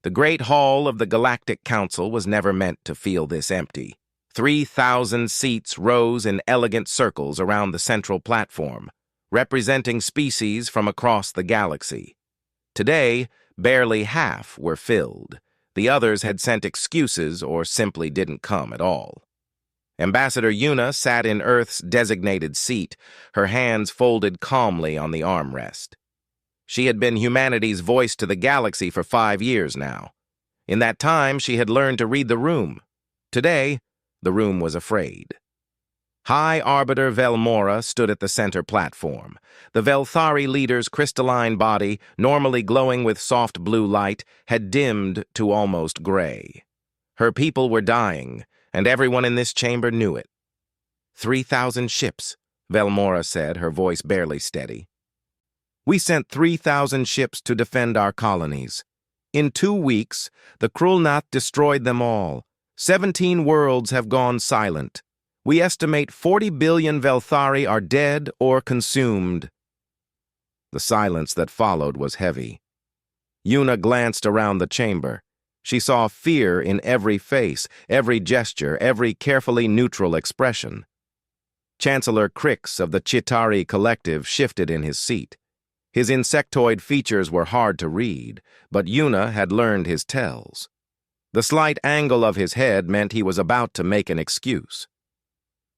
The great hall of the Galactic Council was never meant to feel this empty. 3,000 seats rose in elegant circles around the central platform, representing species from across the galaxy. Today, barely half were filled. The others had sent excuses or simply didn't come at all. Ambassador Yuna sat in Earth's designated seat, her hands folded calmly on the armrest. She had been humanity's voice to the galaxy for 5 years now. In that time, she had learned to read the room. Today, the room was afraid. High Arbiter Velmora stood at the center platform. The Velthari leader's crystalline body, normally glowing with soft blue light, had dimmed to almost gray. Her people were dying, and everyone in this chamber knew it. 3,000 ships, Velmora said, her voice barely steady. We sent 3,000 ships to defend our colonies. In 2 weeks, the Krulnath destroyed them all. 17 worlds have gone silent. We estimate 40 billion Velthari are dead or consumed. The silence that followed was heavy. Yuna glanced around the chamber. She saw fear in every face, every gesture, every carefully neutral expression. Chancellor Crix of the Chitari Collective shifted in his seat. His insectoid features were hard to read, but Yuna had learned his tells. The slight angle of his head meant he was about to make an excuse.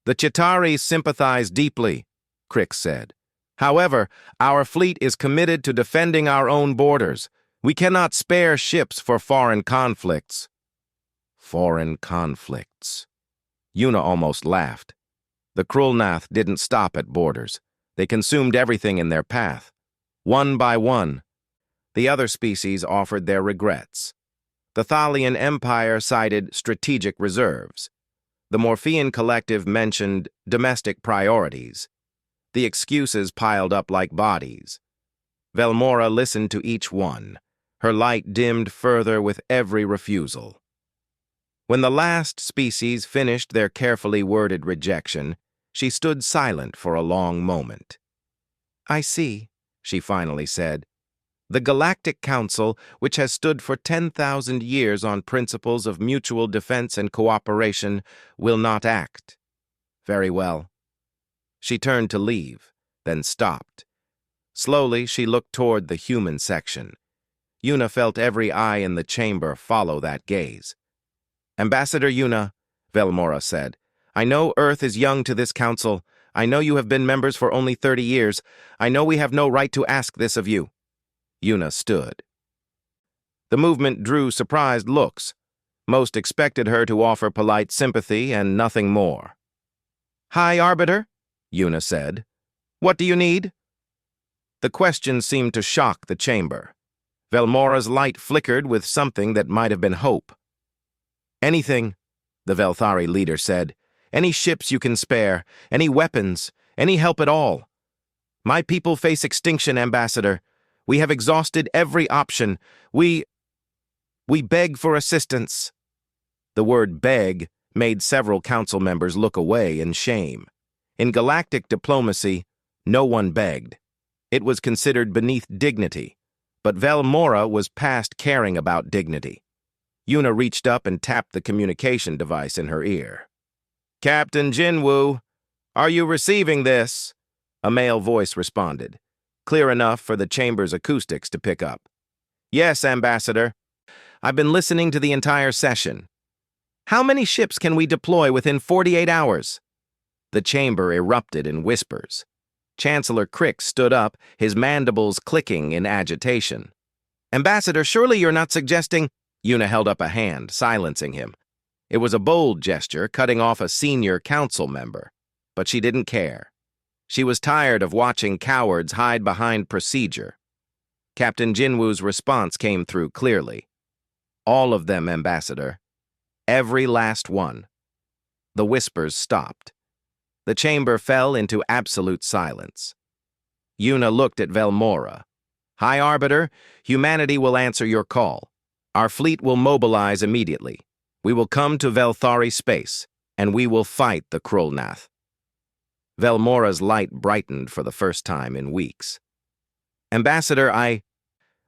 The Chitari sympathize deeply, Crix said. However, our fleet is committed to defending our own borders. We cannot spare ships for foreign conflicts. Foreign conflicts. Yuna almost laughed. The Krulnath didn't stop at borders. They consumed everything in their path. One by one, the other species offered their regrets. The Thalian Empire cited strategic reserves. The Morphean Collective mentioned domestic priorities. The excuses piled up like bodies. Velmora listened to each one. Her light dimmed further with every refusal. When the last species finished their carefully worded rejection, she stood silent for a long moment. I see, she finally said. The Galactic Council, which has stood for 10,000 years on principles of mutual defense and cooperation, will not act. Very well. She turned to leave, then stopped. Slowly, she looked toward the human section. Yuna felt every eye in the chamber follow that gaze. Ambassador Yuna, Velmora said, I know Earth is young to this council. I know you have been members for only 30 years. I know we have no right to ask this of you. Yuna stood. The movement drew surprised looks. Most expected her to offer polite sympathy and nothing more. High Arbiter, Yuna said. What do you need? The question seemed to shock the chamber. Velmora's light flickered with something that might have been hope. Anything, the Velthari leader said. Any ships you can spare, any weapons, any help at all. My people face extinction, Ambassador. We have exhausted every option. We beg for assistance. The word beg made several council members look away in shame. In galactic diplomacy, no one begged. It was considered beneath dignity. But Velmora was past caring about dignity. Yuna reached up and tapped the communication device in her ear. Captain Jinwoo, are you receiving this? A male voice responded, clear enough for the chamber's acoustics to pick up. Yes, Ambassador. I've been listening to the entire session. How many ships can we deploy within 48 hours? The chamber erupted in whispers. Chancellor Crix stood up, his mandibles clicking in agitation. Ambassador, surely you're not suggesting... Yuna held up a hand, silencing him. It was a bold gesture, cutting off a senior council member. But she didn't care. She was tired of watching cowards hide behind procedure. Captain Jinwoo's response came through clearly. All of them, Ambassador. Every last one. The whispers stopped. The chamber fell into absolute silence. Yuna looked at Velmora. High Arbiter, humanity will answer your call. Our fleet will mobilize immediately. We will come to Velthari space, and we will fight the Krulnath. Velmora's light brightened for the first time in weeks. Ambassador,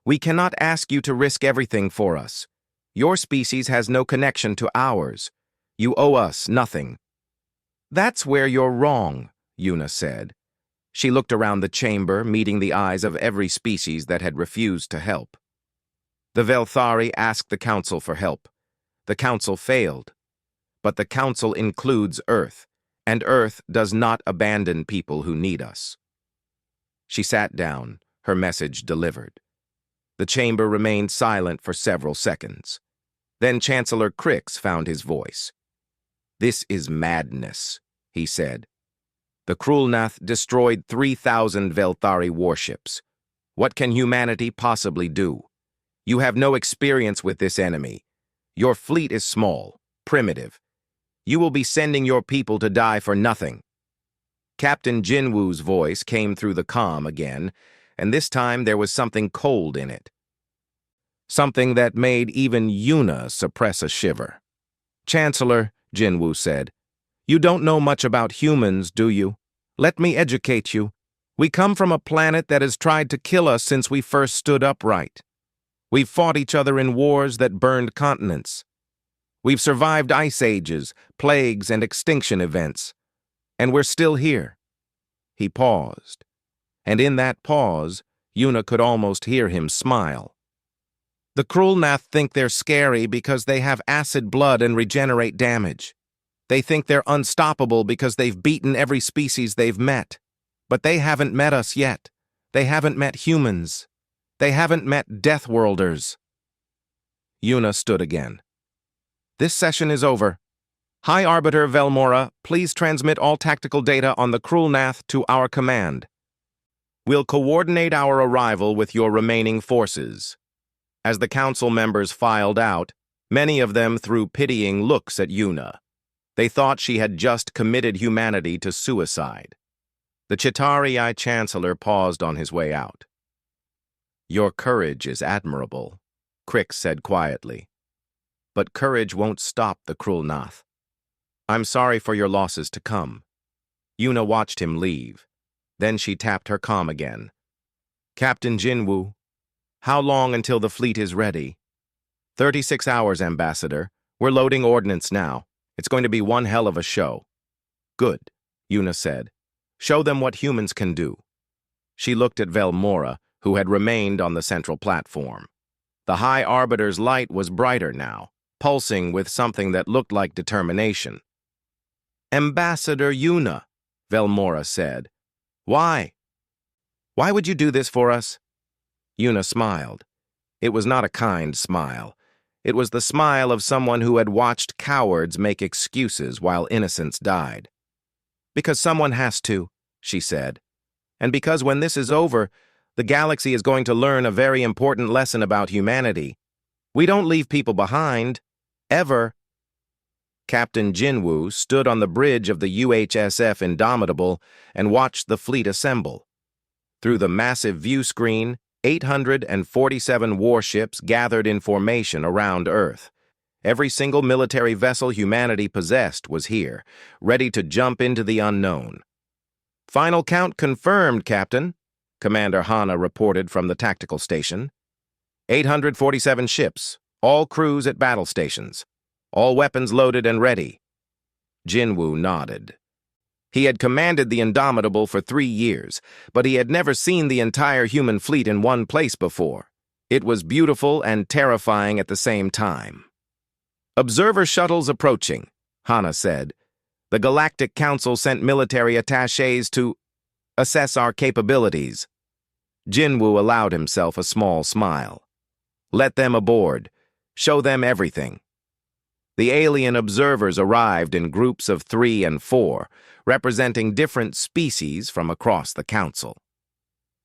We cannot ask you to risk everything for us. Your species has no connection to ours. You owe us nothing." "That's where you're wrong," Yuna said. She looked around the chamber, meeting the eyes of every species that had refused to help. The Velthari asked the Council for help. The Council failed. But the Council includes Earth, and Earth does not abandon people who need us. She sat down, her message delivered. The chamber remained silent for several seconds. Then Chancellor Crix found his voice. "This is madness," he said. "The Krulnath destroyed 3,000 Velthari warships. What can humanity possibly do? You have no experience with this enemy. Your fleet is small, primitive. You will be sending your people to die for nothing." Captain Jinwoo's voice came through the comm again, and this time there was something cold in it. Something that made even Yuna suppress a shiver. "Chancellor," Jinwoo said, "you don't know much about humans, do you? Let me educate you. We come from a planet that has tried to kill us since we first stood upright. We've fought each other in wars that burned continents. We've survived ice ages, plagues, and extinction events. And we're still here." He paused. And in that pause, Yuna could almost hear him smile. "The Krulnath think they're scary because they have acid blood and regenerate damage. They think they're unstoppable because they've beaten every species they've met. But they haven't met us yet. They haven't met humans. They haven't met Deathworlders." Yuna stood again. "This session is over. High Arbiter Velmora, please transmit all tactical data on the Krulnath to our command. We'll coordinate our arrival with your remaining forces." As the council members filed out, many of them threw pitying looks at Yuna. They thought she had just committed humanity to suicide. The Chitauri Chancellor paused on his way out. "Your courage is admirable," Crix said quietly. "But courage won't stop the Krulnath. I'm sorry for your losses to come." Yuna watched him leave. Then she tapped her comm again. "Captain Jinwoo, how long until the fleet is ready?" 36 hours, Ambassador. We're loading ordnance now. It's going to be one hell of a show." "Good," Yuna said. "Show them what humans can do." She looked at Velmora, who had remained on the central platform. The High Arbiter's light was brighter now, pulsing with something that looked like determination. "Ambassador Yuna," Velmora said. "Why? Why would you do this for us?" Yuna smiled. It was not a kind smile. It was the smile of someone who had watched cowards make excuses while innocents died. "Because someone has to," she said. "And because when this is over, the galaxy is going to learn a very important lesson about humanity. We don't leave people behind. Ever." Captain Jinwoo stood on the bridge of the UHSF Indomitable and watched the fleet assemble. Through the massive view screen, 847 warships gathered in formation around Earth. Every single military vessel humanity possessed was here, ready to jump into the unknown. "Final count confirmed, Captain," Commander Hana reported from the tactical station. 847 ships, all crews at battle stations. All weapons loaded and ready. Jinwoo nodded. He had commanded the Indomitable for 3 years, but he had never seen the entire human fleet in one place before. It was beautiful and terrifying at the same time. "Observer shuttles approaching," Hana said. "The Galactic Council sent military attachés to assess our capabilities." Jinwoo allowed himself a small smile. "Let them aboard. Show them everything." The alien observers arrived in groups of 3 and 4, representing different species from across the council.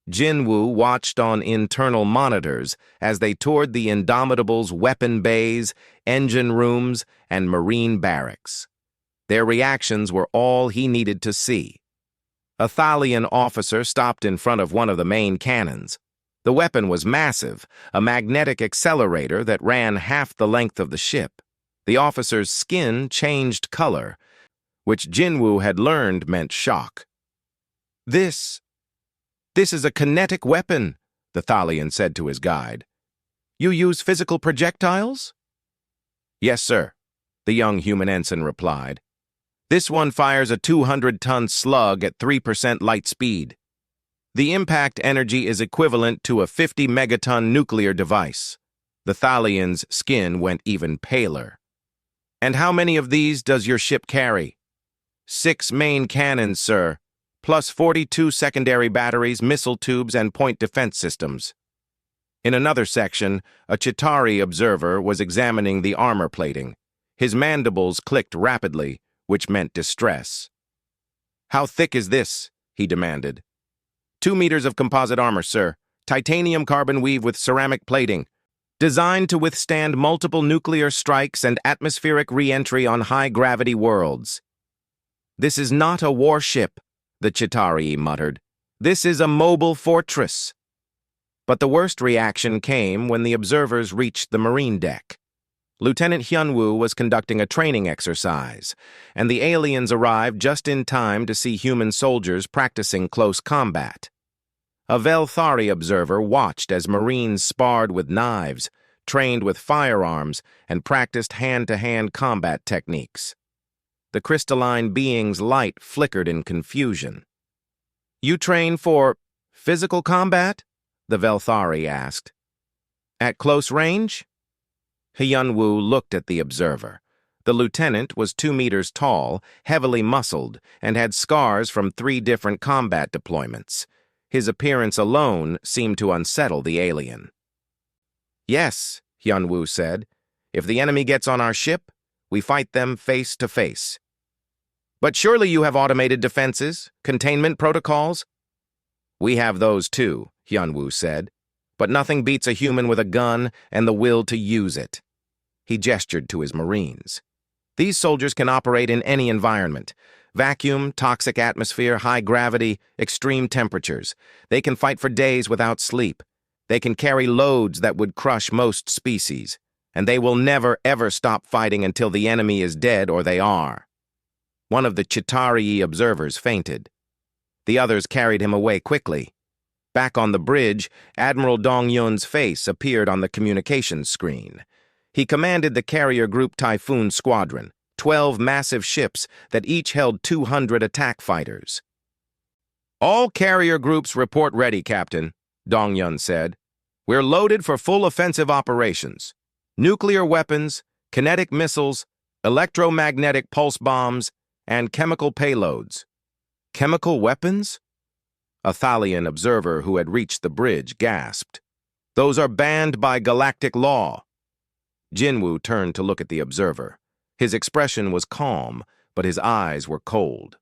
Jinwoo watched on internal monitors as they toured the Indomitable's weapon bays, engine rooms, and marine barracks. Their reactions were all he needed to see. A Thalian officer stopped in front of one of the main cannons. The weapon was massive, a magnetic accelerator that ran half the length of the ship. The officer's skin changed color, which Jinwoo had learned meant shock. This is a kinetic weapon," the Thalian said to his guide. "You use physical projectiles?" "Yes, sir," the young human ensign replied. "This one fires a 200-ton slug at 3% light speed. The impact energy is equivalent to a 50-megaton nuclear device." The Thalian's skin went even paler. "And how many of these does your ship carry?" "6 main cannons, sir, plus 42 secondary batteries, missile tubes, and point defense systems." In another section, a Chitauri observer was examining the armor plating. His mandibles clicked rapidly, which meant distress. "How thick is this?" he demanded. 2 meters of composite armor, sir. Titanium carbon weave with ceramic plating. Designed to withstand multiple nuclear strikes and atmospheric re-entry on high-gravity worlds. "This is not a warship," the Chitauri muttered. "This is a mobile fortress." But the worst reaction came when the observers reached the marine deck. Lieutenant Hyunwoo was conducting a training exercise, and the aliens arrived just in time to see human soldiers practicing close combat. A Velthari observer watched as Marines sparred with knives, trained with firearms, and practiced hand-to-hand combat techniques. The crystalline being's light flickered in confusion. "You train for physical combat?" the Velthari asked. "At close range?" Hyunwoo looked at the observer. The lieutenant was 2 meters tall, heavily muscled, and had scars from 3 different combat deployments. His appearance alone seemed to unsettle the alien. "Yes," Hyunwoo said. "If the enemy gets on our ship, we fight them face to face." "But surely you have automated defenses, containment protocols?" "We have those too," Hyunwoo said. "But nothing beats a human with a gun and the will to use it." He gestured to his Marines. "These soldiers can operate in any environment. Vacuum, toxic atmosphere, high gravity, extreme temperatures. They can fight for days without sleep. They can carry loads that would crush most species. And they will never, ever stop fighting until the enemy is dead or they are." One of the Chitauri observers fainted. The others carried him away quickly. Back on the bridge, Admiral Dong-yun's face appeared on the communications screen. He commanded the carrier group Typhoon Squadron, 12 massive ships that each held 200 attack fighters. "All carrier groups report ready, Captain," Dong-yun said. "We're loaded for full offensive operations. Nuclear weapons, kinetic missiles, electromagnetic pulse bombs, and chemical payloads." "Chemical weapons?" A Thalian observer who had reached the bridge gasped. "Those are banned by galactic law." Jinwoo turned to look at the observer. His expression was calm, but his eyes were cold.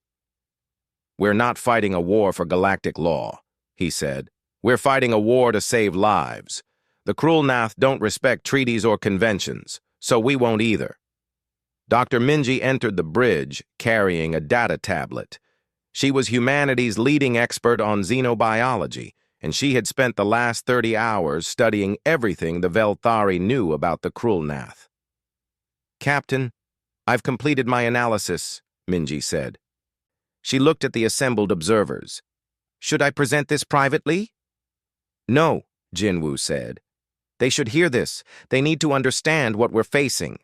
"We're not fighting a war for galactic law," he said. "We're fighting a war to save lives. The Krulnath don't respect treaties or conventions, so we won't either." Dr. Minji entered the bridge carrying a data tablet. She was humanity's leading expert on xenobiology, and she had spent the last 30 hours studying everything the Velthari knew about the Krulnath. "Captain, I've completed my analysis," Minji said. She looked at the assembled observers. "Should I present this privately?" "No," Jinwoo said. "They should hear this. They need to understand what we're facing."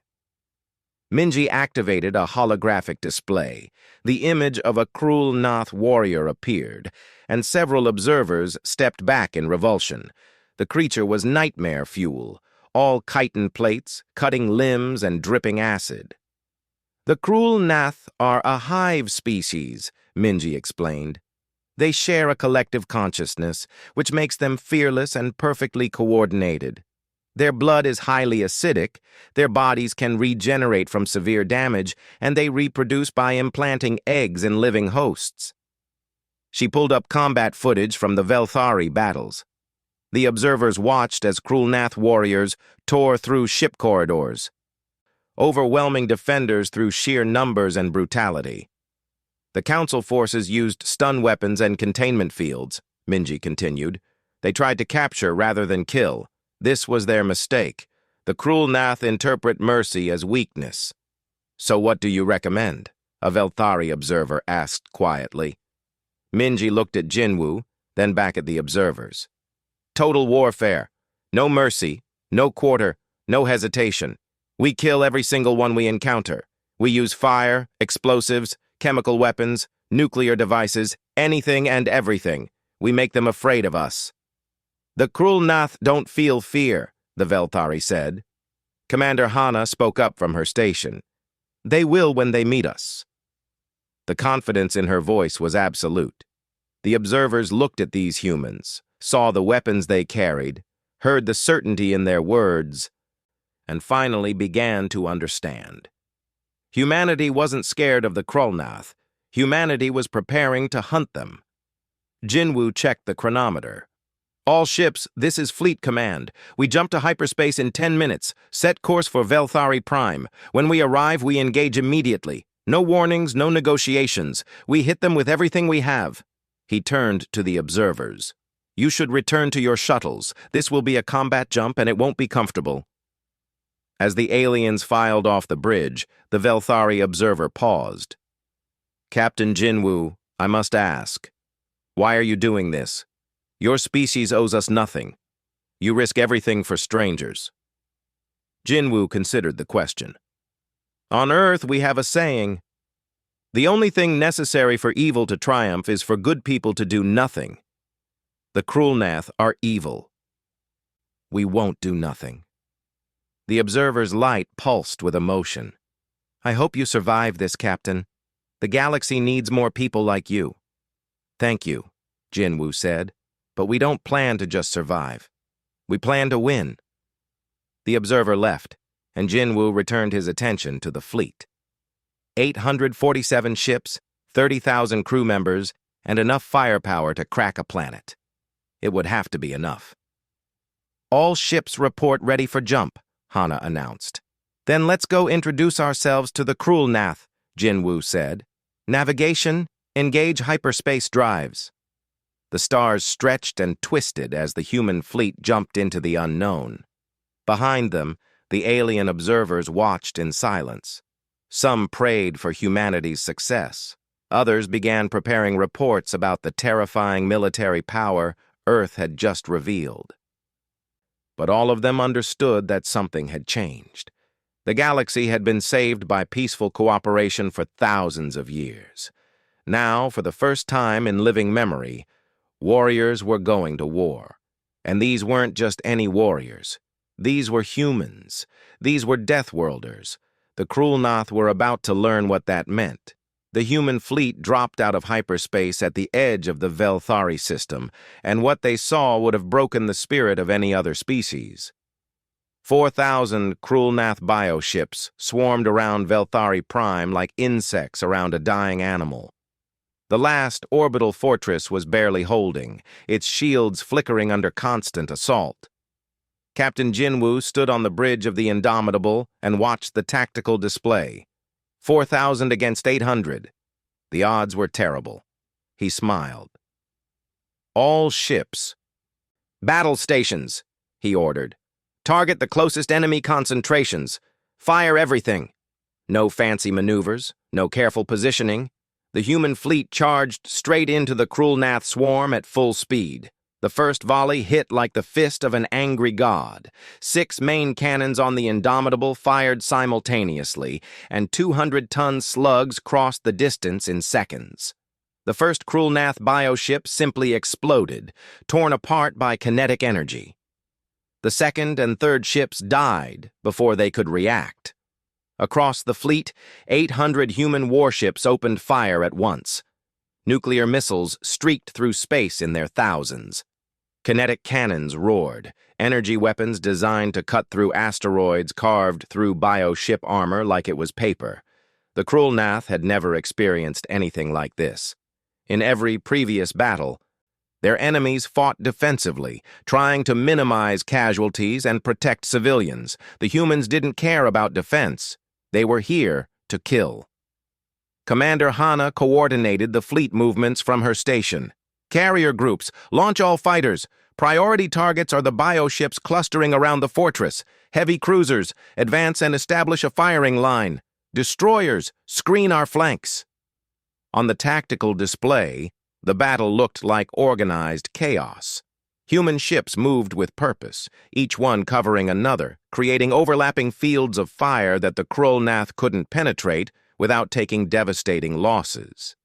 Minji activated a holographic display. The image of a Krulnath warrior appeared, and several observers stepped back in revulsion. The creature was nightmare fuel, all chitin plates, cutting limbs, and dripping acid. "The Krulnath are a hive species," Minji explained. "They share a collective consciousness, which makes them fearless and perfectly coordinated. Their blood is highly acidic, their bodies can regenerate from severe damage, and they reproduce by implanting eggs in living hosts." She pulled up combat footage from the Velthari battles. The observers watched as Krulnath warriors tore through ship corridors, overwhelming defenders through sheer numbers and brutality. "The Council forces used stun weapons and containment fields," Minji continued. "They tried to capture rather than kill. This was their mistake. The Krulnath interpret mercy as weakness." "So what do you recommend?" a Velthari observer asked quietly. Minji looked at Jinwoo, then back at the observers. Total warfare. No mercy, no quarter, no hesitation. We kill every single one we encounter. We use fire, explosives, chemical weapons, nuclear devices, anything and everything. We make them afraid of us. The Krul Nath don't feel fear, the Velthari said. Commander Hana spoke up from her station. They will when they meet us. The confidence in her voice was absolute. The observers looked at these humans, saw the weapons they carried, heard the certainty in their words, and finally began to understand. Humanity wasn't scared of the Krulnath. Humanity was preparing to hunt them. Jinwoo checked the chronometer. All ships, this is Fleet Command. We jump to hyperspace in 10 minutes. Set course for Velthari Prime. When we arrive, we engage immediately. No warnings, no negotiations. We hit them with everything we have. He turned to the observers. You should return to your shuttles. This will be a combat jump and it won't be comfortable. As the aliens filed off the bridge, the Velthari observer paused. Captain Jinwoo, I must ask, why are you doing this? Your species owes us nothing. You risk everything for strangers. Jinwoo considered the question. On Earth, we have a saying, the only thing necessary for evil to triumph is for good people to do nothing. The Krulnath are evil. We won't do nothing. The observer's light pulsed with emotion. I hope you survive this, Captain. The galaxy needs more people like you. Thank you, Jinwoo said, but we don't plan to just survive. We plan to win. The observer left, and Jinwoo returned his attention to the fleet. 847 ships, 30,000 crew members, and enough firepower to crack a planet. It would have to be enough. All ships report ready for jump, Hana announced. Then let's go introduce ourselves to the Krulnath, Jinwoo said. Navigation, engage hyperspace drives. The stars stretched and twisted as the human fleet jumped into the unknown. Behind them, the alien observers watched in silence. Some prayed for humanity's success. Others began preparing reports about the terrifying military power Earth had just revealed. But all of them understood that something had changed. The galaxy had been saved by peaceful cooperation for thousands of years. Now, for the first time in living memory, warriors were going to war. And these weren't just any warriors. These were humans. These were Deathworlders. The Krulnath were about to learn what that meant. The human fleet dropped out of hyperspace at the edge of the Velthari system, and what they saw would have broken the spirit of any other species. 4,000 Krulnath bioships swarmed around Velthari Prime like insects around a dying animal. The last orbital fortress was barely holding, its shields flickering under constant assault. Captain Jinwoo stood on the bridge of the Indomitable and watched the tactical display. 4,000 against 800. The odds were terrible. He smiled. All ships. Battle stations, he ordered. Target the closest enemy concentrations. Fire everything. No fancy maneuvers, no careful positioning. The human fleet charged straight into the Krulnath swarm at full speed. The first volley hit like the fist of an angry god. 6 main cannons on the Indomitable fired simultaneously, and 200-ton slugs crossed the distance in seconds. The first Krulnath bioship simply exploded, torn apart by kinetic energy. The second and third ships died before they could react. Across the fleet, 800 human warships opened fire at once. Nuclear missiles streaked through space in their thousands. Kinetic cannons roared, energy weapons designed to cut through asteroids carved through bioship armor like it was paper. The Krulnath had never experienced anything like this. In every previous battle, their enemies fought defensively, trying to minimize casualties and protect civilians. The humans didn't care about defense. They were here to kill. Commander Hana coordinated the fleet movements from her station. Carrier groups, launch all fighters. Priority targets are the bioships clustering around the fortress. Heavy cruisers, advance and establish a firing line. Destroyers, screen our flanks. On the tactical display, the battle looked like organized chaos. Human ships moved with purpose, each one covering another, creating overlapping fields of fire that the Krulnath couldn't penetrate without taking devastating losses.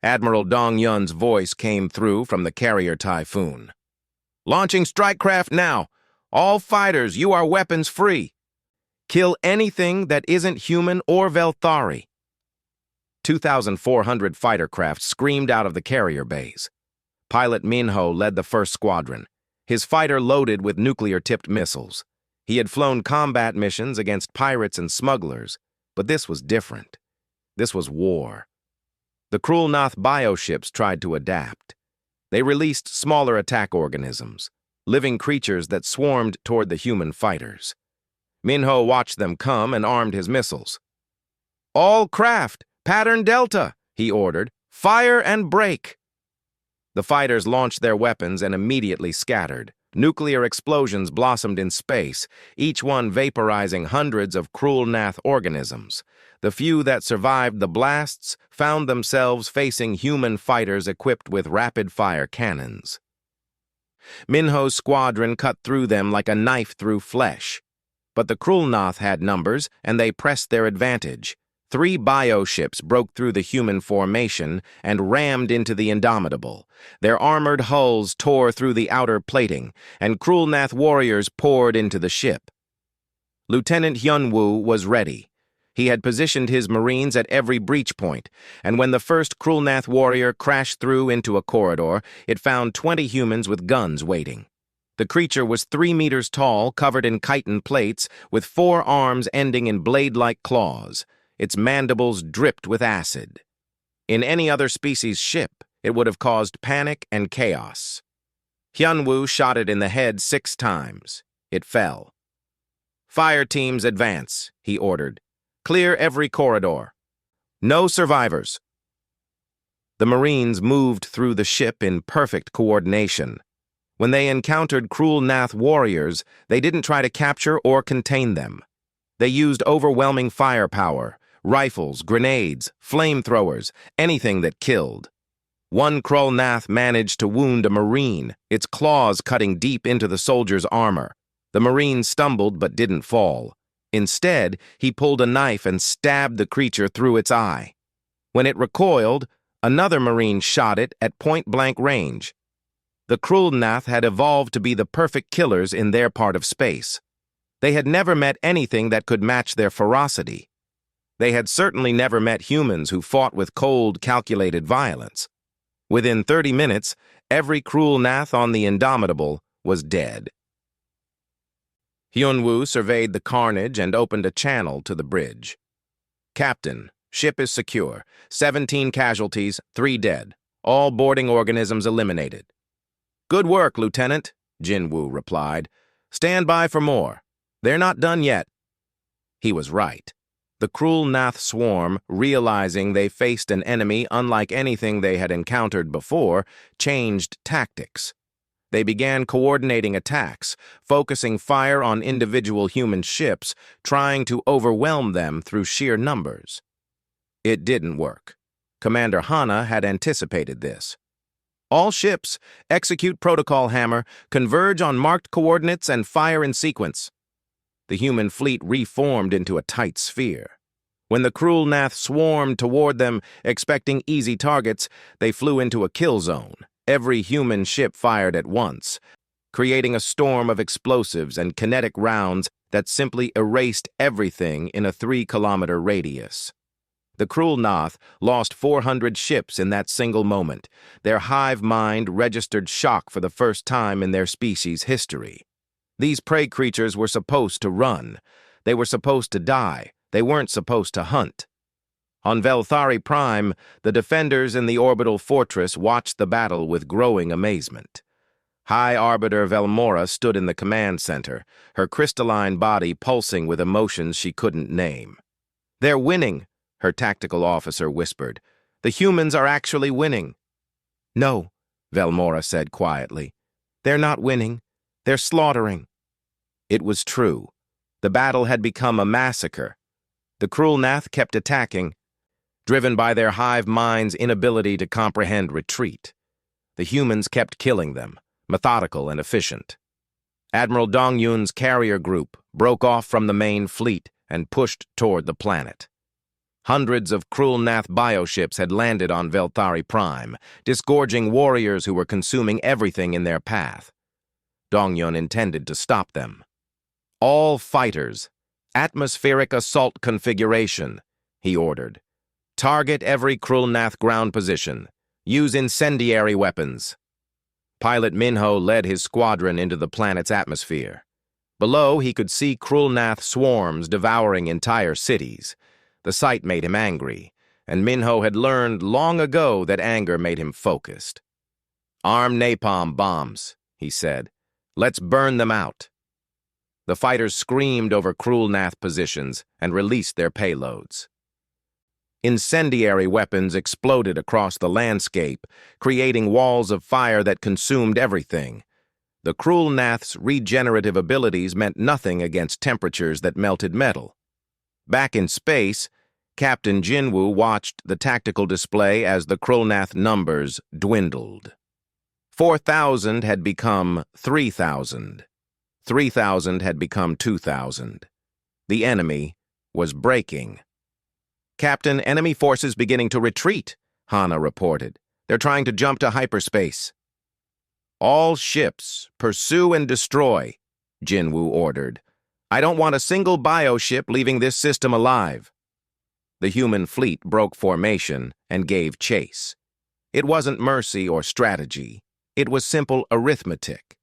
Admiral Dong Yun's voice came through from the carrier Typhoon. "Launching strike craft now! All fighters, you are weapons free! Kill anything that isn't human or Velthari." 2,400 fighter craft screamed out of the carrier bays. Pilot Minho led the first squadron, his fighter loaded with nuclear-tipped missiles. He had flown combat missions against pirates and smugglers, but this was different. This was war. The Krulnath bioships tried to adapt. They released smaller attack organisms, living creatures that swarmed toward the human fighters. Minho watched them come and armed his missiles. "All craft, pattern Delta," he ordered. "Fire and break." The fighters launched their weapons and immediately scattered. Nuclear explosions blossomed in space, each one vaporizing hundreds of Krulnath organisms. The few that survived the blasts found themselves facing human fighters equipped with rapid-fire cannons. Minho's squadron cut through them like a knife through flesh. But the Krulnath had numbers, and they pressed their advantage. 3 bioships broke through the human formation and rammed into the Indomitable. Their armored hulls tore through the outer plating, and Krulnath warriors poured into the ship. Lieutenant Hyunwoo was ready. He had positioned his Marines at every breach point, and when the first Krulnath warrior crashed through into a corridor, it found 20 humans with guns waiting. The creature was 3 meters tall, covered in chitin plates, with 4 arms ending in blade-like claws. Its mandibles dripped with acid. In any other species' ship, it would have caused panic and chaos. Hyunwoo shot it in the head 6 times. It fell. "Fire teams advance," he ordered. "Clear every corridor. No survivors." The Marines moved through the ship in perfect coordination. When they encountered Krulnath warriors, they didn't try to capture or contain them. They used overwhelming firepower, rifles, grenades, flamethrowers, anything that killed. One Krulnath managed to wound a Marine, its claws cutting deep into the soldier's armor. The Marine stumbled but didn't fall. Instead, he pulled a knife and stabbed the creature through its eye. When it recoiled, another Marine shot it at point-blank range. The Krulnath had evolved to be the perfect killers in their part of space. They had never met anything that could match their ferocity. They had certainly never met humans who fought with cold, calculated violence. Within 30 minutes, every Krulnath on the Indomitable was dead. Hyunwoo surveyed the carnage and opened a channel to the bridge. "Captain, ship is secure. 17 casualties, 3 dead. All boarding organisms eliminated." "Good work, Lieutenant," Jinwoo replied. "Stand by for more. They're not done yet." He was right. The Krulnath swarm, realizing they faced an enemy unlike anything they had encountered before, changed tactics. They began coordinating attacks, focusing fire on individual human ships, trying to overwhelm them through sheer numbers. It didn't work. Commander Hana had anticipated this. "All ships, execute Protocol Hammer, converge on marked coordinates and fire in sequence." The human fleet reformed into a tight sphere. When the Krulnath swarmed toward them, expecting easy targets, they flew into a kill zone. Every human ship fired at once, creating a storm of explosives and kinetic rounds that simply erased everything in a 3-kilometer radius. The Krulnath lost 400 ships in that single moment. Their hive mind registered shock for the first time in their species' history. These prey creatures were supposed to run. They were supposed to die. They weren't supposed to hunt. On Velthari Prime, the defenders in the orbital fortress watched the battle with growing amazement. High Arbiter Velmora stood in the command center, her crystalline body pulsing with emotions she couldn't name. "They're winning," her tactical officer whispered. "The humans are actually winning." "No," Velmora said quietly. "They're not winning. They're slaughtering." It was true. The battle had become a massacre. The Krulnath kept attacking, driven by their hive mind's inability to comprehend retreat. The humans kept killing them, methodical and efficient. Admiral Dong Yun's carrier group broke off from the main fleet and pushed toward the planet. Hundreds of Krul Nath bioships had landed on Velthari Prime, disgorging warriors who were consuming everything in their path. Dong Yun intended to stop them. "All fighters, atmospheric assault configuration," he ordered. "Target every Krul Nath ground position. Use incendiary weapons." Pilot Minho led his squadron into the planet's atmosphere. Below, he could see Krul Nath swarms devouring entire cities. The sight made him angry, and Minho had learned long ago that anger made him focused. "Arm napalm bombs," he said. "Let's burn them out." The fighters screamed over Krul Nath positions and released their payloads. Incendiary weapons exploded across the landscape, creating walls of fire that consumed everything. The Krul Nath's regenerative abilities meant nothing against temperatures that melted metal. Back in space, Captain Jinwoo watched the tactical display as the Krul Nath numbers dwindled. 4,000 had become 3,000. 3,000 had become 2,000. The enemy was breaking. "Captain, enemy forces beginning to retreat," Hana reported. "They're trying to jump to hyperspace." "All ships, pursue and destroy," Jinwoo ordered. "I don't want a single bioship leaving this system alive." The human fleet broke formation and gave chase. It wasn't mercy or strategy. It was simple arithmetic.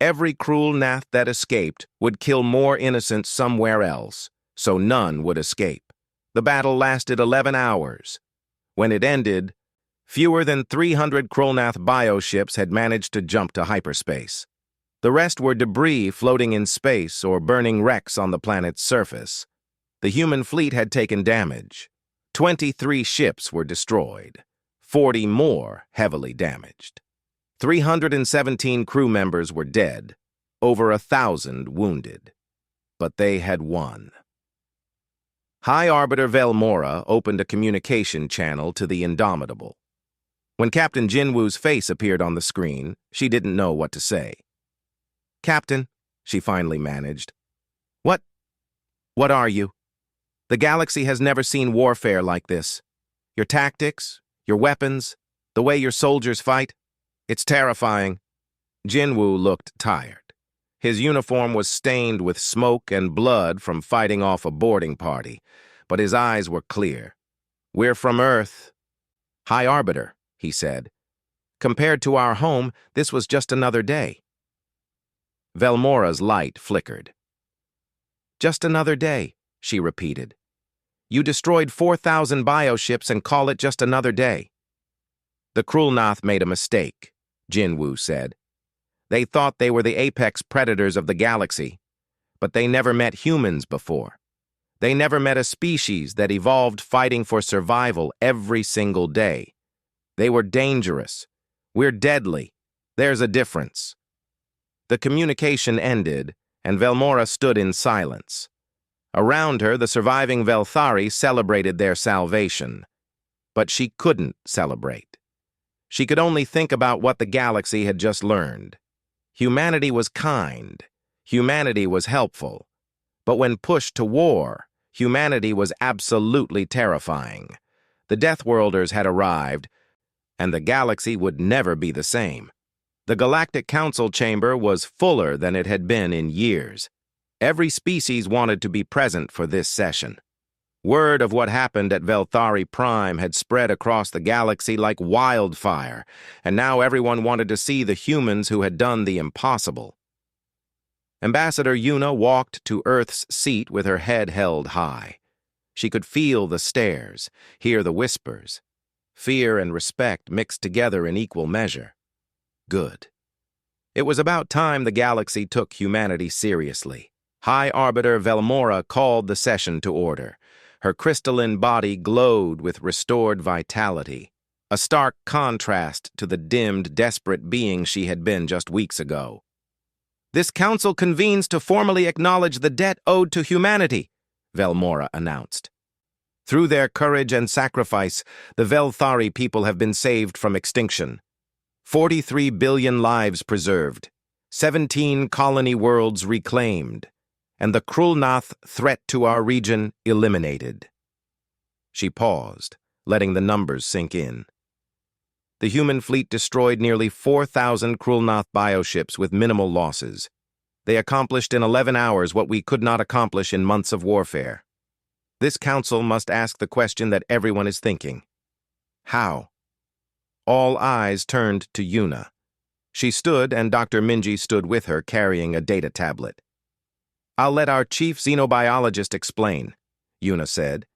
Every Krul Nath that escaped would kill more innocents somewhere else, so none would escape. The battle lasted 11 hours. When it ended, fewer than 300 Krul Nath bioships had managed to jump to hyperspace. The rest were debris floating in space or burning wrecks on the planet's surface. The human fleet had taken damage. 23 ships were destroyed. 40 more heavily damaged. 317 crew members were dead. Over 1,000 wounded. But they had won. High Arbiter Velmora opened a communication channel to the Indomitable. When Captain Jinwoo's face appeared on the screen, she didn't know what to say. "Captain," she finally managed. What are you? The galaxy has never seen warfare like this. Your tactics, your weapons, the way your soldiers fight, it's terrifying." Jinwoo looked tired. His uniform was stained with smoke and blood from fighting off a boarding party, but his eyes were clear. "We're from Earth." "High Arbiter," he said. "Compared to our home, this was just another day." Velmora's light flickered. "Just another day," she repeated. "You destroyed 4,000 bioships and call it just another day." "The Krul Nath made a mistake," Jinwoo said. "They thought they were the apex predators of the galaxy, but they never met humans before. They never met a species that evolved fighting for survival every single day. They were dangerous. We're deadly. There's a difference." The communication ended, and Velmora stood in silence. Around her, the surviving Velthari celebrated their salvation. But she couldn't celebrate. She could only think about what the galaxy had just learned. Humanity was kind. Humanity was helpful. But when pushed to war, humanity was absolutely terrifying. The Deathworlders had arrived, and the galaxy would never be the same. The Galactic Council chamber was fuller than it had been in years. Every species wanted to be present for this session. Word of what happened at Velthari Prime had spread across the galaxy like wildfire, and now everyone wanted to see the humans who had done the impossible. Ambassador Yuna walked to Earth's seat with her head held high. She could feel the stares, hear the whispers. Fear and respect mixed together in equal measure. Good. It was about time the galaxy took humanity seriously. High Arbiter Velmora called the session to order. Her crystalline body glowed with restored vitality, a stark contrast to the dimmed, desperate being she had been just weeks ago. "This council convenes to formally acknowledge the debt owed to humanity," Velmora announced. "Through their courage and sacrifice, the Velthari people have been saved from extinction. 43 billion lives preserved, 17 colony worlds reclaimed, and the Krulnath threat to our region eliminated. She paused, letting the numbers sink in. The human fleet destroyed nearly 4,000 Krulnath bioships with minimal losses. They accomplished in 11 hours what we could not accomplish in months of warfare. This council must ask the question that everyone is thinking. How? All eyes turned to Yuna. She stood, and Dr. Minji stood with her, carrying a data tablet. "I'll let our chief xenobiologist explain," Yuna said.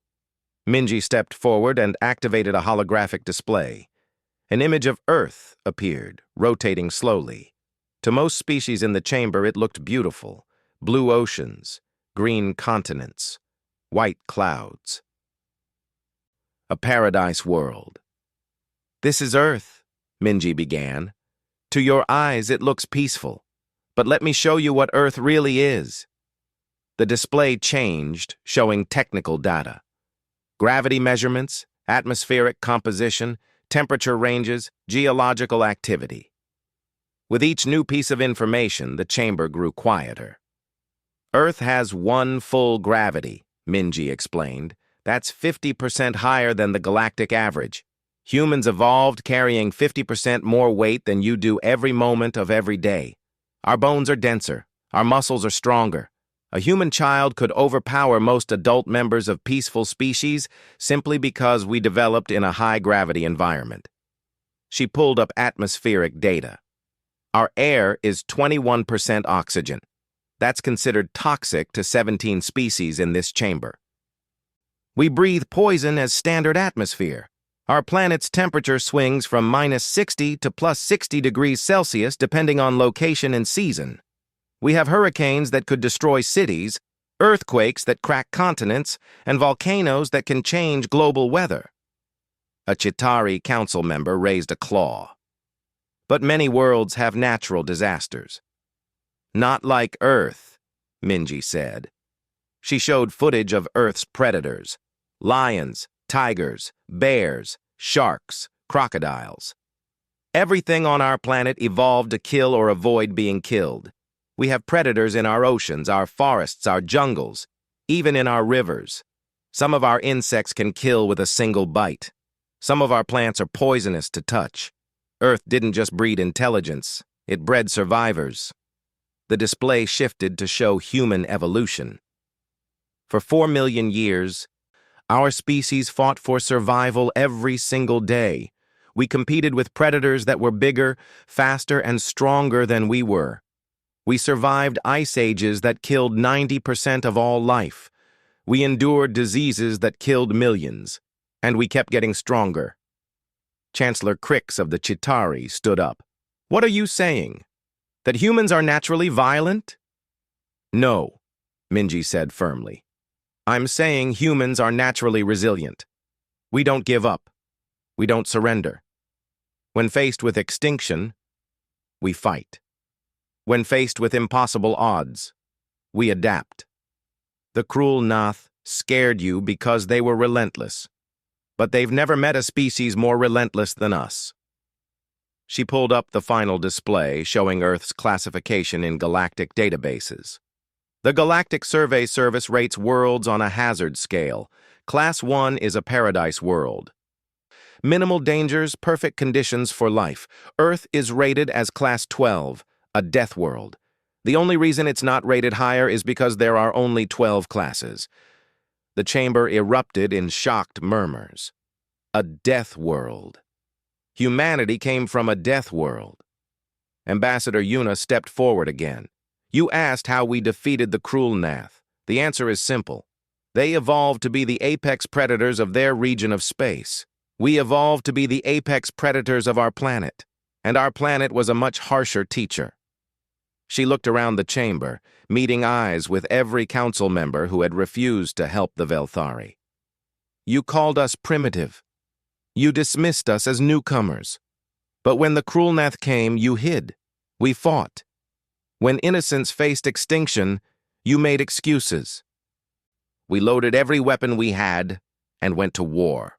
Minji stepped forward and activated a holographic display. An image of Earth appeared, rotating slowly. To most species in the chamber, it looked beautiful. Blue oceans, green continents, white clouds. A paradise world. "This is Earth," Minji began. "To your eyes, it looks peaceful. But let me show you what Earth really is." The display changed, showing technical data. Gravity measurements, atmospheric composition, temperature ranges, geological activity. With each new piece of information, the chamber grew quieter. "Earth has one full gravity," Minji explained. "That's 50% higher than the galactic average. Humans evolved carrying 50% more weight than you do every moment of every day. Our bones are denser. Our muscles are stronger. A human child could overpower most adult members of peaceful species simply because we developed in a high-gravity environment." She pulled up atmospheric data. "Our air is 21% oxygen. That's considered toxic to 17 species in this chamber. We breathe poison as standard atmosphere. Our planet's temperature swings from -60 to +60 degrees Celsius depending on location and season. We have hurricanes that could destroy cities, earthquakes that crack continents, and volcanoes that can change global weather." A Chitauri council member raised a claw. "But many worlds have natural disasters." "Not like Earth," Minji said. She showed footage of Earth's predators: lions, tigers, bears, sharks, crocodiles. "Everything on our planet evolved to kill or avoid being killed. We have predators in our oceans, our forests, our jungles, even in our rivers. Some of our insects can kill with a single bite. Some of our plants are poisonous to touch. Earth didn't just breed intelligence, it bred survivors." The display shifted to show human evolution. "For 4 million years, our species fought for survival every single day. We competed with predators that were bigger, faster, and stronger than we were. We survived ice ages that killed 90% of all life. We endured diseases that killed millions, and we kept getting stronger." Chancellor Crix of the Chitauri stood up. "What are you saying? That humans are naturally violent?" "No," Minji said firmly. "I'm saying humans are naturally resilient. We don't give up. We don't surrender. When faced with extinction, we fight. When faced with impossible odds, we adapt. The Krulnath scared you because they were relentless, but they've never met a species more relentless than us." She pulled up the final display showing Earth's classification in galactic databases. The Galactic Survey Service rates worlds on a hazard scale. Class 1 is a paradise world. Minimal dangers, perfect conditions for life. Earth is rated as Class 12, a death world. The only reason it's not rated higher is because there are only 12 classes. The chamber erupted in shocked murmurs. A death world. Humanity came from a death world. Ambassador Yuna stepped forward again. "You asked how we defeated the Krulnath. The answer is simple. They evolved to be the apex predators of their region of space. We evolved to be the apex predators of our planet, and our planet was a much harsher teacher." She looked around the chamber, meeting eyes with every council member who had refused to help the Velthari. "You called us primitive. You dismissed us as newcomers. But when the Krulnath came, you hid. We fought. When innocence faced extinction, you made excuses. We loaded every weapon we had and went to war."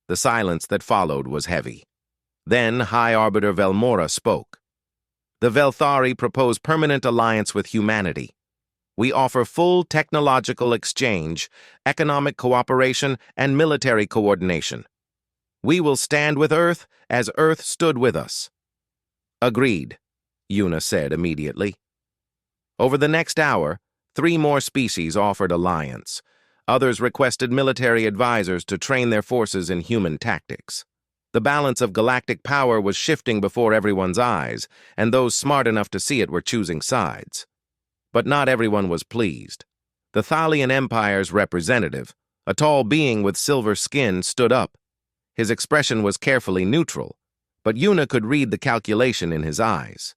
The silence that followed was heavy. Then High Arbiter Velmora spoke. The Velthari propose permanent alliance with humanity. We offer full technological exchange, economic cooperation, and military coordination. We will stand with Earth as Earth stood with us. Agreed, Yuna said immediately. Over the next hour, 3 more species offered alliance. Others requested military advisors to train their forces in human tactics. The balance of galactic power was shifting before everyone's eyes, and those smart enough to see it were choosing sides. But not everyone was pleased. The Thalian Empire's representative, a tall being with silver skin, stood up. His expression was carefully neutral, but Yuna could read the calculation in his eyes.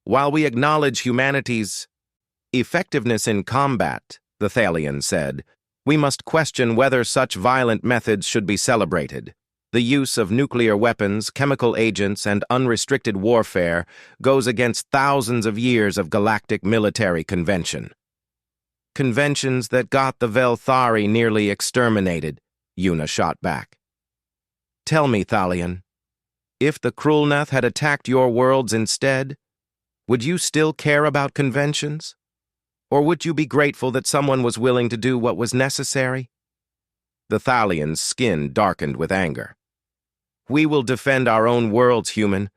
While we acknowledge humanity's effectiveness in combat, the Thalian said, we must question whether such violent methods should be celebrated. The use of nuclear weapons, chemical agents, and unrestricted warfare goes against thousands of years of galactic military convention. Conventions that got the Velthari nearly exterminated, Yuna shot back. Tell me, Thalian, if the Krulnath had attacked your worlds instead, would you still care about conventions? Or would you be grateful that someone was willing to do what was necessary? The Thalian's skin darkened with anger. We will defend our own worlds, human.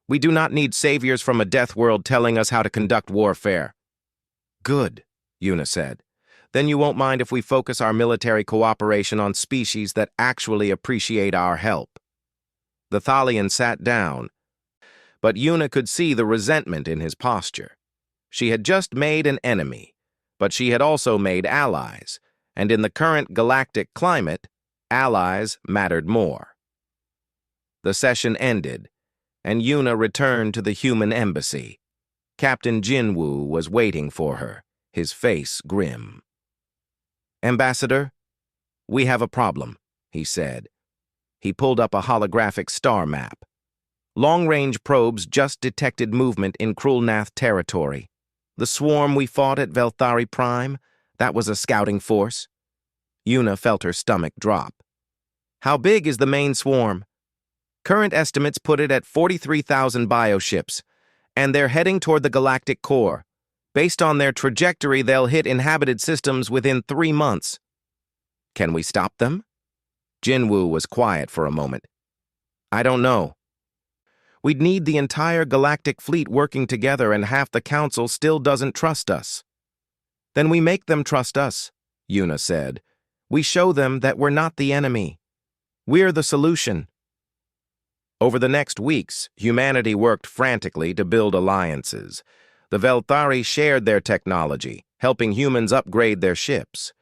We do not need saviors from a death world telling us how to conduct warfare. Good, Yuna said. Then you won't mind if we focus our military cooperation on species that actually appreciate our help. The Thalian sat down, but Yuna could see the resentment in his posture. She had just made an enemy, but she had also made allies, and in the current galactic climate, allies mattered more. The session ended, and Yuna returned to the human embassy. Captain Jinwoo was waiting for her, his face grim. Ambassador, we have a problem, he said. He pulled up a holographic star map. Long-range probes just detected movement in Krulnath territory. The swarm we fought at Velthari Prime, that was a scouting force. Yuna felt her stomach drop. How big is the main swarm? Current estimates put it at 43,000 bioships, and they're heading toward the galactic core. Based on their trajectory, they'll hit inhabited systems within 3 months. Can we stop them? Jinwoo was quiet for a moment. I don't know. We'd need the entire galactic fleet working together, and half the council still doesn't trust us. Then we make them trust us, Yuna said. We show them that we're not the enemy. We're the solution. Over the next weeks, humanity worked frantically to build alliances. The Velthari shared their technology, helping humans upgrade their ships.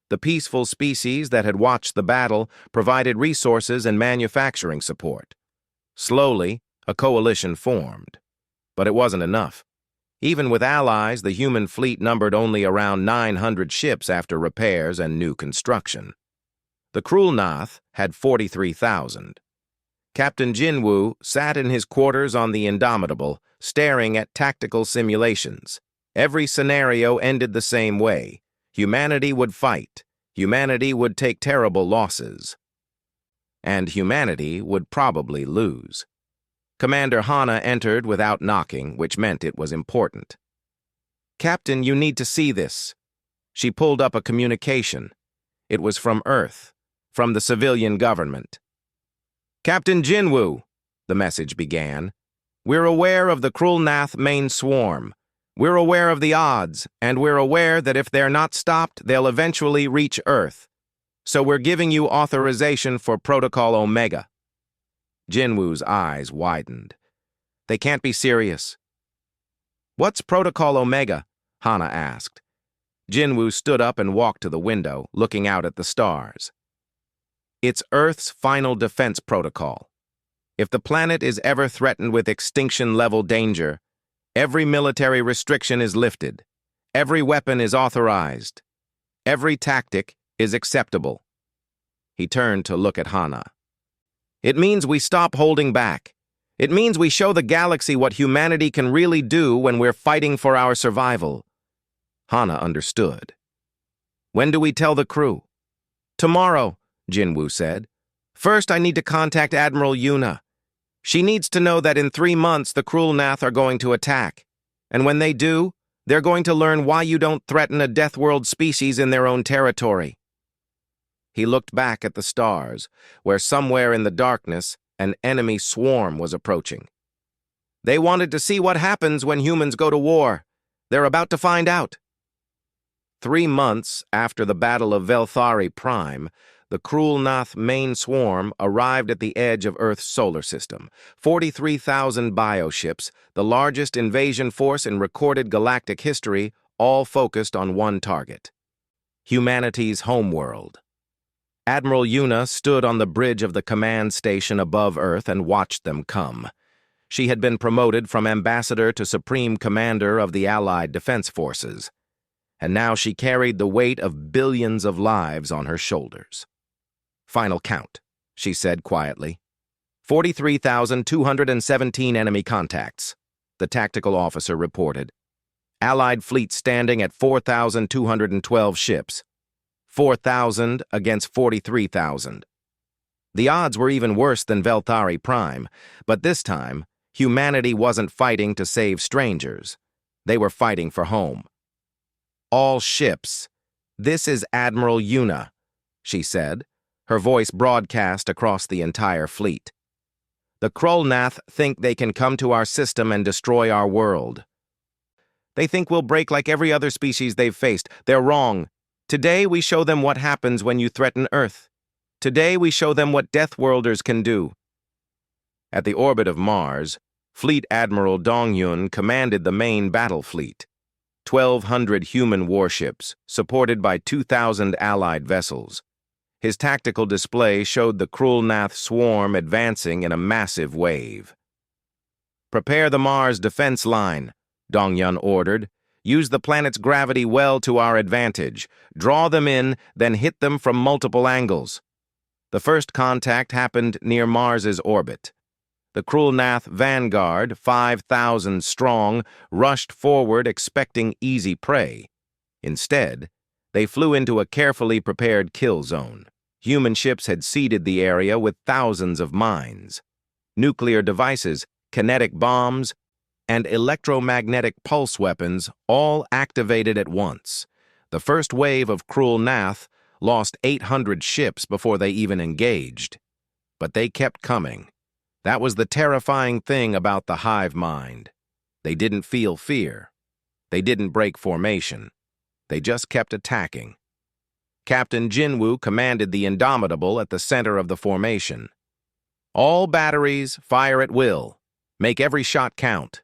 The peaceful species that had watched the battle provided resources and manufacturing support. Slowly, a coalition formed. But it wasn't enough. Even with allies, the human fleet numbered only around 900 ships after repairs and new construction. The Krulnath had 43,000. Captain Jinwoo sat in his quarters on the Indomitable, staring at tactical simulations. Every scenario ended the same way. Humanity would fight. Humanity would take terrible losses. And humanity would probably lose. Commander Hana entered without knocking, which meant it was important. Captain, you need to see this. She pulled up a communication. It was from Earth, from the civilian government. Captain Jinwoo, the message began. We're aware of the Krulnath main swarm. We're aware of the odds, and we're aware that if they're not stopped, they'll eventually reach Earth. So we're giving you authorization for Protocol Omega. Jinwoo's eyes widened. They can't be serious. What's Protocol Omega? Hana asked. Jinwoo stood up and walked to the window, looking out at the stars. It's Earth's final defense protocol. If the planet is ever threatened with extinction-level danger, every military restriction is lifted. Every weapon is authorized. Every tactic is acceptable. He turned to look at Hana. It means we stop holding back. It means we show the galaxy what humanity can really do when we're fighting for our survival. Hana understood. When do we tell the crew? Tomorrow, Jinwoo said. First, I need to contact Admiral Yuna. She needs to know that in 3 months the cruel Nath are going to attack. And when they do, they're going to learn why you don't threaten a Deathworld species in their own territory. He looked back at the stars, where somewhere in the darkness, an enemy swarm was approaching. They wanted to see what happens when humans go to war. They're about to find out. 3 months after the Battle of Velthari Prime, the cruel Nath main swarm arrived at the edge of Earth's solar system. 43,000 bioships, the largest invasion force in recorded galactic history, all focused on one target: humanity's homeworld. Admiral Yuna stood on the bridge of the command station above Earth and watched them come. She had been promoted from ambassador to supreme commander of the Allied Defense Forces, and now she carried the weight of billions of lives on her shoulders. "Final count," she said quietly. 43,217 enemy contacts, the tactical officer reported. Allied fleet standing at 4,212 ships. 4,000 against 43,000. The odds were even worse than Velthari Prime, but this time, humanity wasn't fighting to save strangers. They were fighting for home. "All ships, this is Admiral Yuna," she said, her voice broadcast across the entire fleet. "The Krolnath think they can come to our system and destroy our world. They think we'll break like every other species they've faced. They're wrong. Today we show them what happens when you threaten Earth. Today we show them what Deathworlders can do." At the orbit of Mars, Fleet Admiral Dongyun commanded the main battle fleet. 1,200 human warships, supported by 2,000 Allied vessels. His tactical display showed the cruel Nath swarm advancing in a massive wave. "Prepare the Mars defense line," Dongyun ordered. "Use the planet's gravity well to our advantage. Draw them in, then hit them from multiple angles." The first contact happened near Mars's orbit. The cruel Nath vanguard, 5,000 strong, rushed forward expecting easy prey. Instead, they flew into a carefully prepared kill zone. Human ships had seeded the area with thousands of mines. Nuclear devices, kinetic bombs, and electromagnetic pulse weapons all activated at once. The first wave of cruel Nath lost 800 ships before they even engaged. But they kept coming. That was the terrifying thing about the hive mind. They didn't feel fear. They didn't break formation. They just kept attacking. Captain Jinwoo commanded the Indomitable at the center of the formation. "All batteries, fire at will. Make every shot count."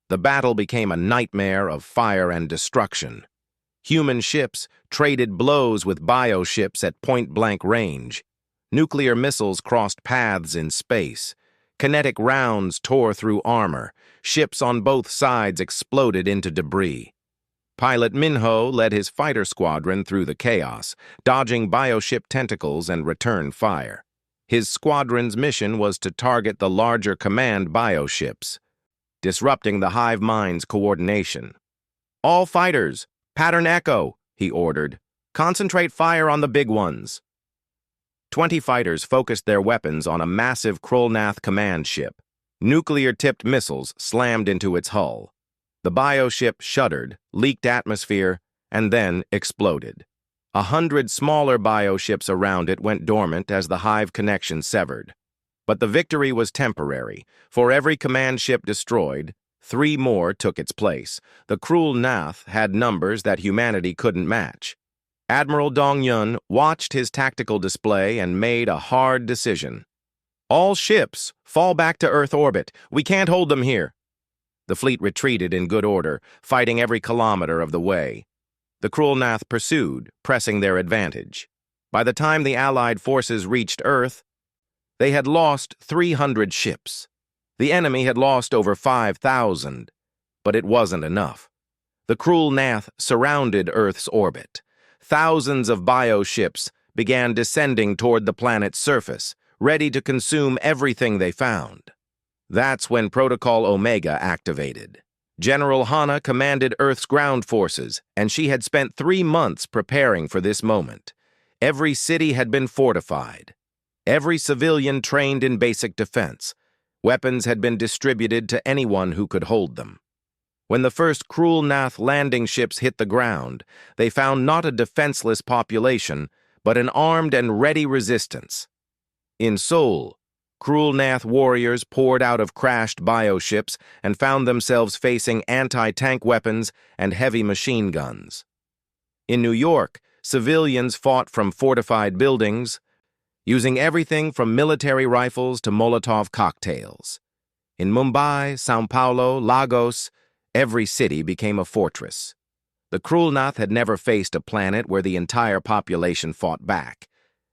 The battle became a nightmare of fire and destruction. Human ships traded blows with bioships at point-blank range. Nuclear missiles crossed paths in space. Kinetic rounds tore through armor. Ships on both sides exploded into debris. Pilot Minho led his fighter squadron through the chaos, dodging bioship tentacles and return fire. His squadron's mission was to target the larger command bioships, disrupting the hive mind's coordination. "All fighters, pattern echo," he ordered. "Concentrate fire on the big ones." 20 fighters focused their weapons on a massive Krolnath command ship. Nuclear-tipped missiles slammed into its hull. The bioship shuddered, leaked atmosphere, and then exploded. 100 smaller bioships around it went dormant as the hive connection severed. But the victory was temporary. For every command ship destroyed, 3 more took its place. The cruel Nath had numbers that humanity couldn't match. Admiral Dongyun watched his tactical display and made a hard decision. "All ships, fall back to Earth orbit. We can't hold them here." The fleet retreated in good order, fighting every kilometer of the way. The cruel Nath pursued, pressing their advantage. By the time the Allied forces reached Earth, they had lost 300 ships. The enemy had lost over 5,000, but it wasn't enough. The cruel Nath surrounded Earth's orbit. Thousands of bioships began descending toward the planet's surface, ready to consume everything they found. That's when Protocol Omega activated. General Hana commanded Earth's ground forces, and she had spent 3 months preparing for this moment. Every city had been fortified. Every civilian trained in basic defense. Weapons had been distributed to anyone who could hold them. When the first Cruel Nath landing ships hit the ground, they found not a defenseless population, but an armed and ready resistance. In Seoul, Cruel Nath warriors poured out of crashed bioships and found themselves facing anti-tank weapons and heavy machine guns. In New York, civilians fought from fortified buildings, using everything from military rifles to Molotov cocktails. In Mumbai, São Paulo, Lagos, every city became a fortress. The Cruel Nath had never faced a planet where the entire population fought back.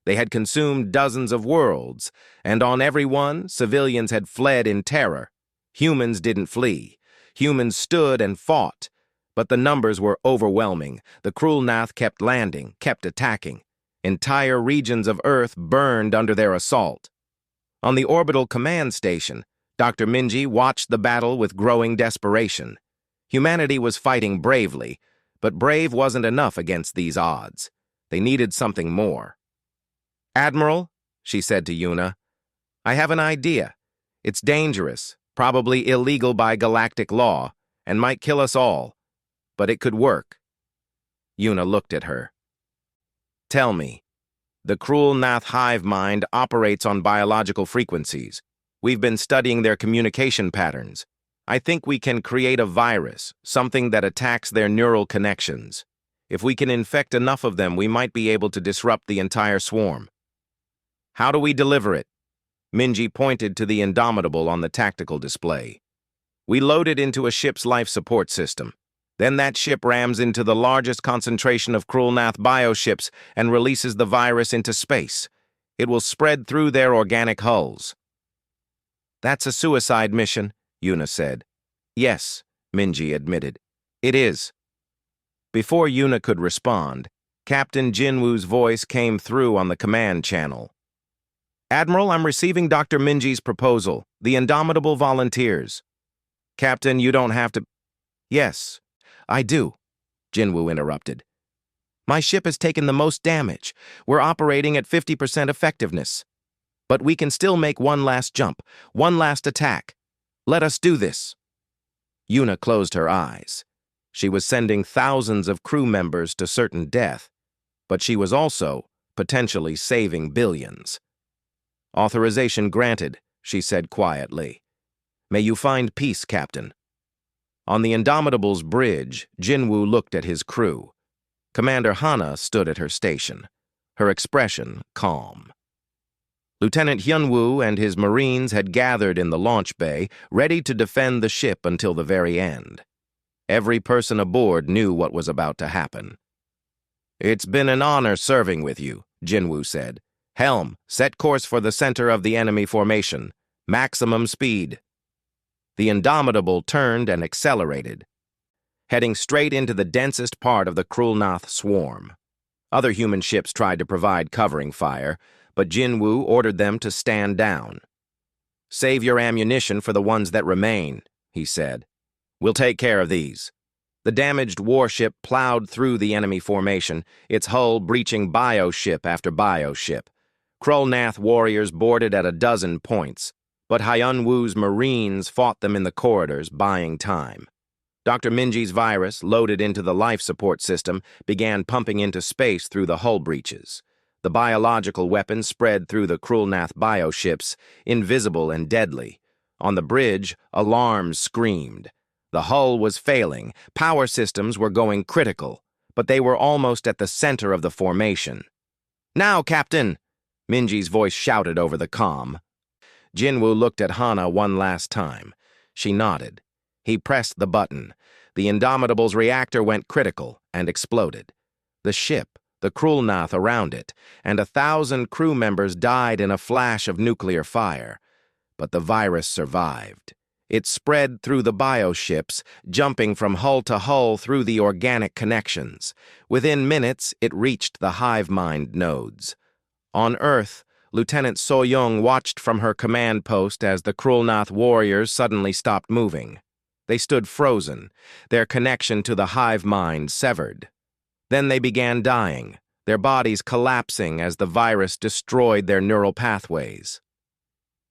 They had consumed dozens of worlds, and on every one, civilians had fled in terror. Humans didn't flee. Humans stood and fought. But the numbers were overwhelming. The Cruel Nath kept landing, kept attacking. Entire regions of Earth burned under their assault. On the orbital command station, Dr. Minji watched the battle with growing desperation. Humanity was fighting bravely, but brave wasn't enough against these odds. They needed something more. "Admiral," she said to Yuna, "I have an idea. It's dangerous, probably illegal by galactic law, and might kill us all. But it could work." Yuna looked at her. "Tell me." "The Cruel Nath hive mind operates on biological frequencies. We've been studying their communication patterns. I think we can create a virus, something that attacks their neural connections. If we can infect enough of them, we might be able to disrupt the entire swarm." "How do we deliver it?" Minji pointed to the Indomitable on the tactical display. "We load it into a ship's life support system. Then that ship rams into the largest concentration of Cruel Nath bioships and releases the virus into space. It will spread through their organic hulls." "That's a suicide mission," Yuna said. "Yes," Minji admitted. "It is." Before Yuna could respond, Captain Jinwoo's voice came through on the command channel. "Admiral, I'm receiving Dr. Minji's proposal. The Indomitable volunteers." "Captain, you don't have to—" "Yes, I do," Jinwoo interrupted. "My ship has taken the most damage. We're operating at 50% effectiveness. But we can still make one last jump, one last attack. Let us do this." Yuna closed her eyes. She was sending thousands of crew members to certain death, but she was also potentially saving billions. "Authorization granted," she said quietly. "May you find peace, Captain." On the Indomitable's bridge, Jinwoo looked at his crew. Commander Hana stood at her station, her expression calm. Lieutenant Hyunwoo and his Marines had gathered in the launch bay, ready to defend the ship until the very end. Every person aboard knew what was about to happen. "It's been an honor serving with you," Jinwoo said. "Helm, set course for the center of the enemy formation. Maximum speed." The Indomitable turned and accelerated, heading straight into the densest part of the Cruel Nath swarm. Other human ships tried to provide covering fire, but Jinwoo ordered them to stand down. "Save your ammunition for the ones that remain," he said. "We'll take care of these." The damaged warship plowed through the enemy formation, its hull breaching bioship after bioship. Cruel Nath warriors boarded at a dozen points, but Hyunwoo's Marines fought them in the corridors, buying time. Dr. Minji's virus, loaded into the life support system, began pumping into space through the hull breaches. The biological weapon spread through the Cruel Nath bioships, invisible and deadly. On the bridge, alarms screamed. The hull was failing, power systems were going critical, but they were almost at the center of the formation. "Now, Captain!" Minji's voice shouted over the comm. Jinwoo looked at Hana one last time. She nodded. He pressed the button. The Indomitable's reactor went critical and exploded. The ship, the Cruel Nath around it, and 1,000 crew members died in a flash of nuclear fire. But the virus survived. It spread through the bioships, jumping from hull to hull through the organic connections. Within minutes, it reached the hive mind nodes. On Earth, Lieutenant So-young watched from her command post as the Cruel Nath warriors suddenly stopped moving. They stood frozen, their connection to the hive mind severed. Then they began dying, their bodies collapsing as the virus destroyed their neural pathways.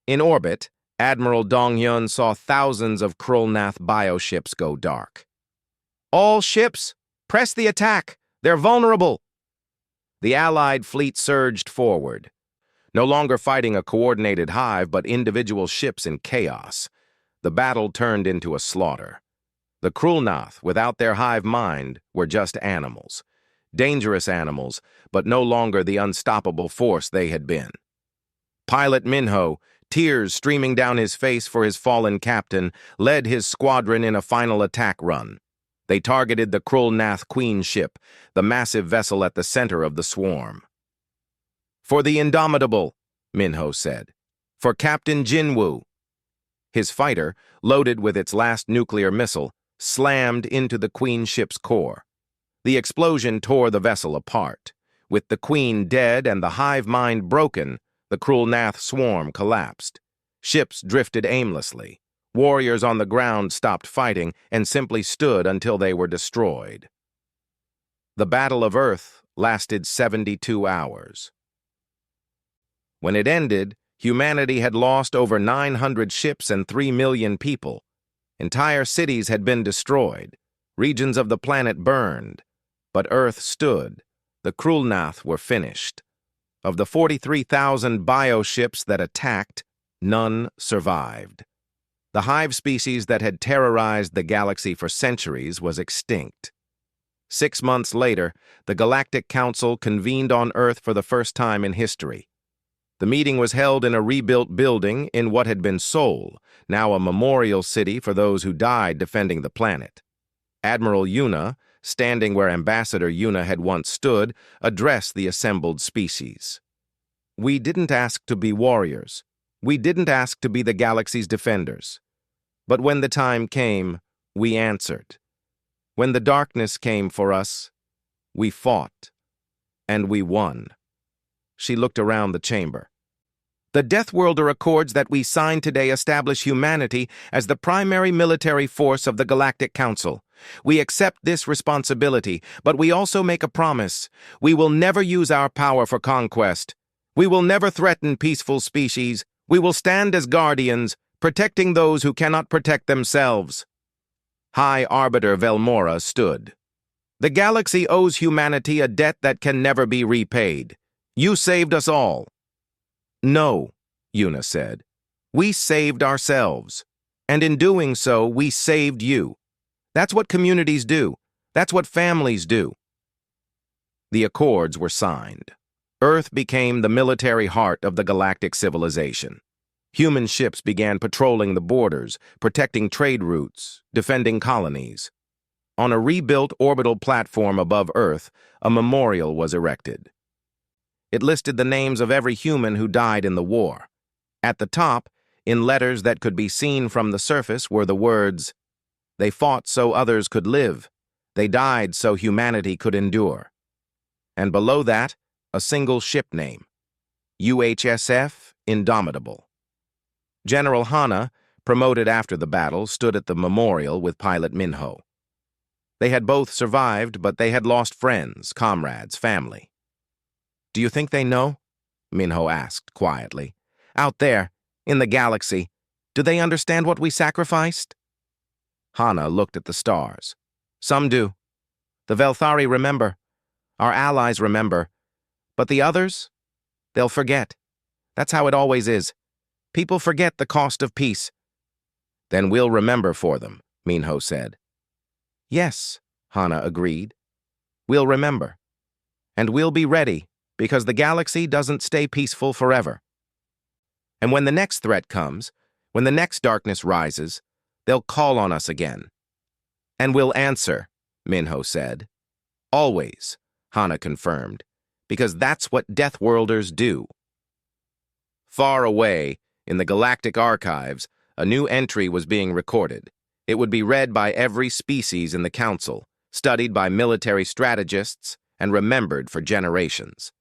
In orbit, Admiral Dong-hyun saw thousands of Krulnath bioships go dark. "All ships, press the attack! They're vulnerable!" The Allied fleet surged forward, no longer fighting a coordinated hive but individual ships in chaos. The battle turned into a slaughter. The Krulnath, without their hive mind, were just animals. Dangerous animals, but no longer the unstoppable force they had been. Pilot Minho, tears streaming down his face for his fallen captain, led his squadron in a final attack run. They targeted the Krulnath Queen ship, the massive vessel at the center of the swarm. "For the Indomitable," Minho said. "For Captain Jinwoo." His fighter, loaded with its last nuclear missile, slammed into the Queen ship's core. The explosion tore the vessel apart. With the Queen dead and the hive mind broken, the Krulnath swarm collapsed. Ships drifted aimlessly. Warriors on the ground stopped fighting and simply stood until they were destroyed. The Battle of Earth lasted 72 hours. When it ended, humanity had lost over 900 ships and 3 million people. Entire cities had been destroyed. Regions of the planet burned. But Earth stood. The Krulnath were finished. Of the 43,000 bioships that attacked, none survived. The hive species that had terrorized the galaxy for centuries was extinct. 6 months later, the Galactic Council convened on Earth for the first time in history. The meeting was held in a rebuilt building in what had been Seoul, now a memorial city for those who died defending the planet. Admiral Yuna, standing where Ambassador Yuna had once stood, addressed the assembled species. "We didn't ask to be warriors. We didn't ask to be the galaxy's defenders. But when the time came, we answered. When the darkness came for us, we fought. And we won." She looked around the chamber. "The Deathworlder Accords that we signed today establish humanity as the primary military force of the Galactic Council. We accept this responsibility, but we also make a promise. We will never use our power for conquest. We will never threaten peaceful species. We will stand as guardians, protecting those who cannot protect themselves." High Arbiter Velmora stood. "The galaxy owes humanity a debt that can never be repaid. You saved us all." "No," Yuna said. "We saved ourselves. And in doing so, we saved you. That's what communities do. That's what families do." The accords were signed. Earth became the military heart of the galactic civilization. Human ships began patrolling the borders, protecting trade routes, defending colonies. On a rebuilt orbital platform above Earth, a memorial was erected. It listed the names of every human who died in the war. At the top, in letters that could be seen from the surface, were the words, "They fought so others could live. They died so humanity could endure." And below that, a single ship name, UHSF Indomitable. General Hana, promoted after the battle, stood at the memorial with Pilot Minho. They had both survived, but they had lost friends, comrades, family. "Do you think they know?" Minho asked quietly. "Out there, in the galaxy, do they understand what we sacrificed?" Hana looked at the stars. "Some do. The Velthari remember. Our allies remember. But the others? They'll forget. That's how it always is. People forget the cost of peace." "Then we'll remember for them," Minho said. "Yes," Hana agreed. "We'll remember. And we'll be ready, because the galaxy doesn't stay peaceful forever. And when the next threat comes, when the next darkness rises, they'll call on us again." "And we'll answer," Minho said. "Always," Hana confirmed, "because that's what Deathworlders do." Far away, in the galactic archives, a new entry was being recorded. It would be read by every species in the Council, studied by military strategists, and remembered for generations.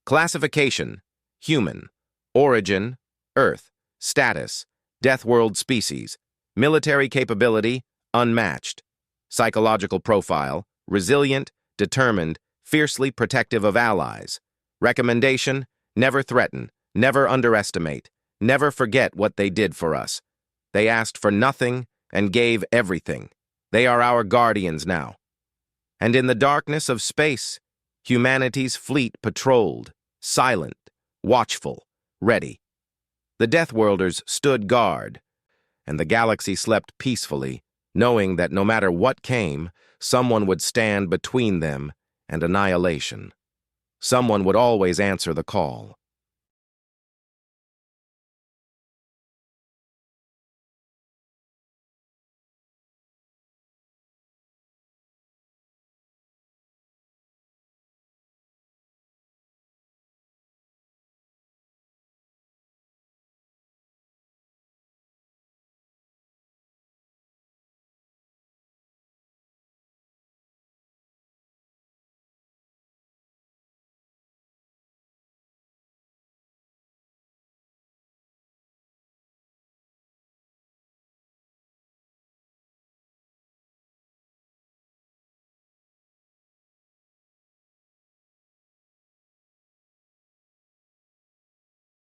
Classification: Human. Origin: Earth. Status: Deathworld species. Military capability: Unmatched. Psychological profile: Resilient, determined, fiercely protective of allies. Recommendation: Never threaten, never underestimate, Never forget what they did for us. They asked for nothing and gave everything. They are our guardians now. And in the darkness of space, humanity's fleet patrolled, silent, watchful, ready. The Deathworlders stood guard, and the galaxy slept peacefully, knowing that no matter what came, someone would stand between them and annihilation. Someone would always answer the call.